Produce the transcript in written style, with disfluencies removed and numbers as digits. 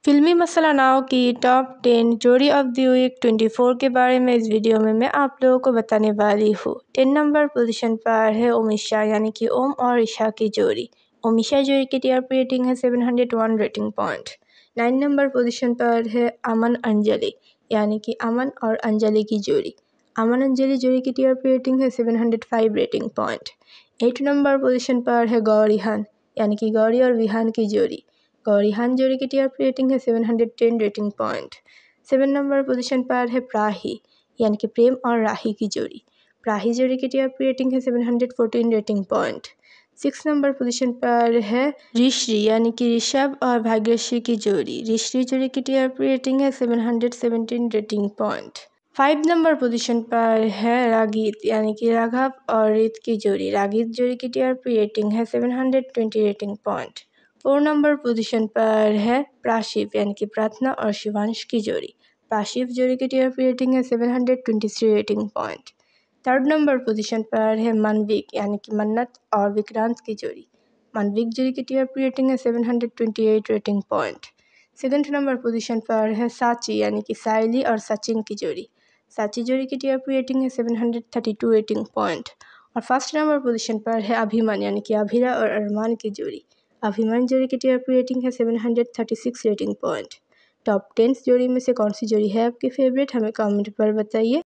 फिल्मी मसाला नाव की टॉप 10 जोड़ी ऑफ द वीक 24 के बारे में इस वीडियो में मैं आप लोगों को बताने वाली हूँ। 10 नंबर पोजीशन पर है ओमिशा यानी कि ओम और ईशा की जोड़ी। ओमिशा जोड़ी की टीआरपी रेटिंग है 701 रेटिंग पॉइंट। 9 नंबर पोजीशन पर है अमन अंजलि यानी कि अमन और अंजलि की जोड़ी। अमन अंजलि जोड़ी की टीआरपी रेटिंग है 705 रेटिंग पॉइंट। 8 नंबर पोजीशन पर है गौरीहान यानी कि गौरी और विहान की जोड़ी। गौरीहान जोड़ी की टीआरपी रेटिंग है 710 रेटिंग पॉइंट। 7 नंबर पोजीशन पर है प्राही यानी कि प्रेम और राही की जोड़ी। प्राही जोड़ी की टीआरपी रेटिंग है 714 रेटिंग पॉइंट। 6 नंबर पोजीशन पर है ऋषि यानी कि ऋषभ और भाग्यश्री की जोड़ी। ऋषि जोड़ी की टीआरपी रेटिंग है 717 रेटिंग पॉइंट। 5 नंबर पोजीशन पर है रागीत यानी कि राघव और रीत की जोड़ी। रागीत जोड़ी की टीआरपी रेटिंग है 720 रेटिंग पॉइंट। 4 नंबर पोजीशन पर है प्राशिव यानी कि प्रार्थना और शिवांश की जोड़ी। प्राशिव जोड़ी की टीआरपी रेटिंग है 723 rating point. 3rd number position पर है मनविक यानी कि मन्नत और विक्रांत की जोड़ी। मनविक जोड़ी की टीआरपी रेटिंग है 728 rating point. 2nd number position पर है साची यानी कि साइली और सचिन की जोड़ी। साची जोड़ी की टीआरपी रेटिंग है 732 रेटिंग पॉइंट। और 1st नंबर पोजीशन पर है अभिमान यानी कि अभिरा और अरमान की जोड़ी। अभिमान जोड़ी की टीआरपी रेटिंग है 736 रेटिंग पॉइंट। टॉप 10 जोड़ी में से कौन सी जोड़ी है आपकी फेवरेट, हमें कमेंट पर बताइए।